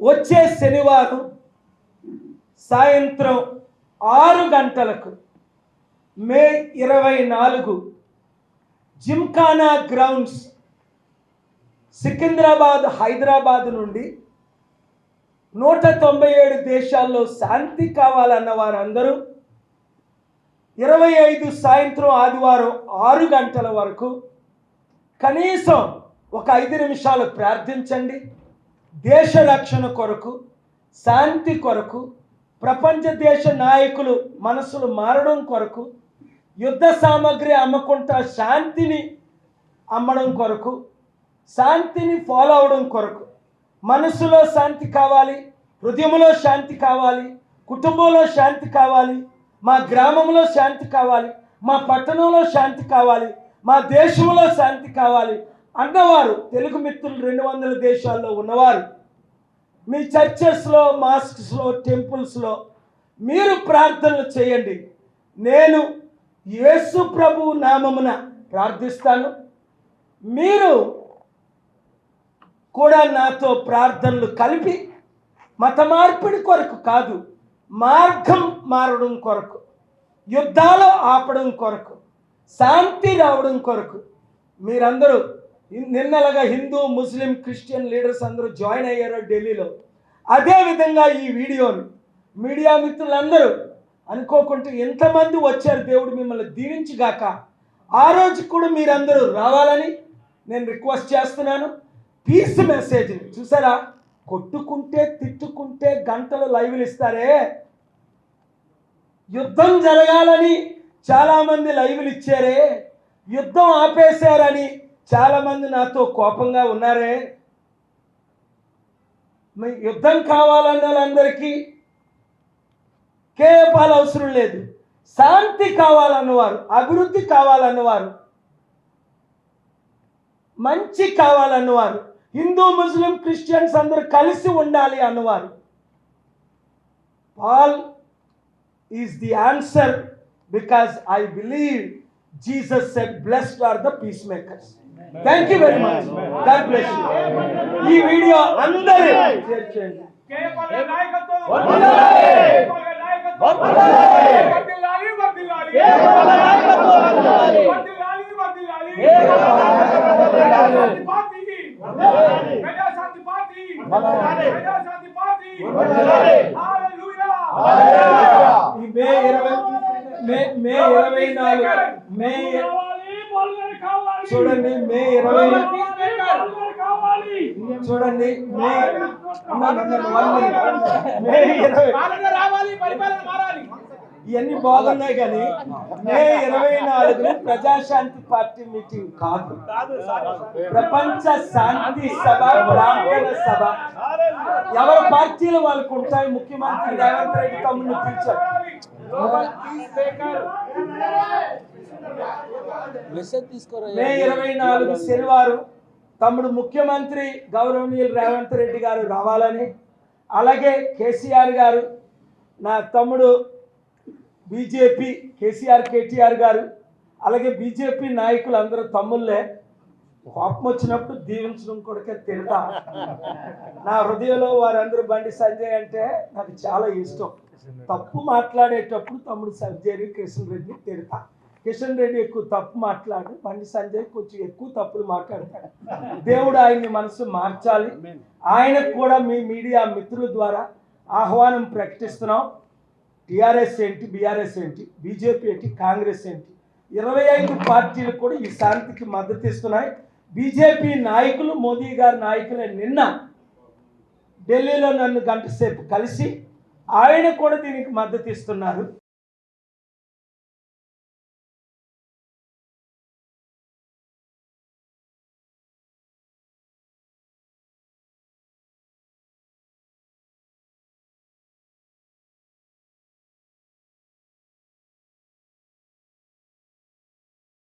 వచ్చే శనివారం సాయంత్రం 6 గంటలకు మే 24 జిమ్ఖానా గ్రౌండ్స్ సికింద్రాబాద్ హైదరాబాద్ నుండి 197 దేశాల్లో శాంతి కావాలన్న వారందరూ 25 సాయంత్రం ఆదివారం 6 గంటల వరకు కనీసం ఒక 5 నిమిషాలు ప్రార్థించండి. దేశ రక్షణ కొరకు, శాంతి కొరకు, ప్రపంచ దేశ నాయకులు మనసులు మారడం కొరకు, యుద్ధ సామాగ్రి అమ్మకుండా శాంతిని అమ్మడం కొరకు, శాంతిని ఫాలో అవడం కొరకు, మనసులో శాంతి కావాలి, హృదయంలో శాంతి కావాలి, కుటుంబంలో శాంతి కావాలి, మా గ్రామంలో శాంతి కావాలి, మా పట్టణంలో శాంతి కావాలి, మా దేశంలో శాంతి కావాలి అన్నవారు, తెలుగు మిత్రులు 200 దేశాల్లో ఉన్నవారు, మీ చర్చెస్లో, మాస్క్స్లో, టెంపుల్స్లో మీరు ప్రార్థనలు చేయండి. నేను యేసు ప్రభు నామమున ప్రార్థిస్తాను. మీరు కూడా నాతో ప్రార్థనలు కలిపి మత మార్పిడి కొరకు కాదు, మార్గం మారడం కొరకు, యుద్ధాలు ఆపడం కొరకు, శాంతి రావడం కొరకు మీరందరూ నిన్నలుగా హిందూ, ముస్లిం, క్రిస్టియన్ లీడర్స్ అందరూ జాయిన్ అయ్యారు ఢిల్లీలో. అదేవిధంగా ఈ వీడియోని మీడియా మిత్రులందరూ అనుకోకుండా ఎంతమంది వచ్చారు, దేవుడు మిమ్మల్ని దీవించుగాక. ఆ రోజు కూడా మీరందరూ రావాలని నేను రిక్వెస్ట్ చేస్తున్నాను. పీస్ మెసేజ్ని చూసారా, కొట్టుకుంటే తిట్టుకుంటే గంటలు లైవ్లు ఇస్తారే, యుద్ధం జరగాలని చాలామంది లైవ్లు ఇచ్చారే, యుద్ధం ఆపేశారని చాలామంది నాతో కోపంగా ఉన్నారే. మీ యుద్ధం కావాలన్న వాళ్ళందరికీ కేపాలు అవసరం లేదు. శాంతి కావాలన్నవారు, అభివృద్ధి కావాలన్నవారు, మంచి కావాలన్నవారు, హిందూ, ముస్లిం, క్రిస్టియన్స్ అందరూ కలిసి ఉండాలి అన్నవారు, Paul is the answer. Because I believe Jesus said blessed are the peacemakers. Thank you very much. God bless you. ఈ వీడియో అందరూ షేర్ చేయండి. చూడండి, మే 20 చూడండి, మే 20 ఇవన్నీ బాగున్నాయి కానీ మే 24 ప్రజాశాంతి పార్టీ మీటింగ్ కాదు, ప్రపంచ శాంతి సభ, ప్రార్థన సభ. ఎవరి పార్టీలు వాళ్ళకు ఉంటాయి. ముఖ్యమంత్రి రేవంత్ రెడ్డి తమ్ముడిని పిలిచారు. మే 24 శనివారం తమ్ముడు ముఖ్యమంత్రి గౌరవనీయులు రేవంత్ రెడ్డి గారు రావాలని, అలాగే కేసీఆర్ గారు, నా తమ్ముడు బీజేపీ కేసీఆర్ కేటీఆర్ గారు, అలాగే బీజేపీ నాయకులు అందరూ తమ్ముళ్ళే. కోపం వచ్చినప్పుడు దీవించడం కొడుకే తిడతా. నా హృదయంలో వారందరూ బండి సంజయ్ అంటే నాకు చాలా ఇష్టం. తప్పు మాట్లాడేటప్పుడు తమ్ముడు సంజయ్, కిషన్ రెడ్డిని తిడతా. కిషన్ రెడ్డి ఎక్కువ తప్పు మాట్లాడు, బండి సంజయ్ కొంచెం ఎక్కువ తప్పులు మాట్లాడతాడు. దేవుడు ఆయన్ని మనసు మార్చాలి. ఆయనకు కూడా మీ మీడియా మిత్రుల ద్వారా ఆహ్వానం ప్రకటిస్తున్నాం. టీఆర్ఎస్ ఏంటి, బీఆర్ఎస్ ఏంటి, బీజేపీ ఏంటి, కాంగ్రెస్ ఏంటి, 25 పార్టీలు కూడా ఈ శాంతికి మద్దతు ఇస్తున్నాయి. బీజేపీ నాయకులు, మోదీ గారి నాయకులే నిన్న ఢిల్లీలో నన్ను గంట సేపు కలిసి ఆయన కూడా దీనికి మద్దతు ఇస్తున్నారు.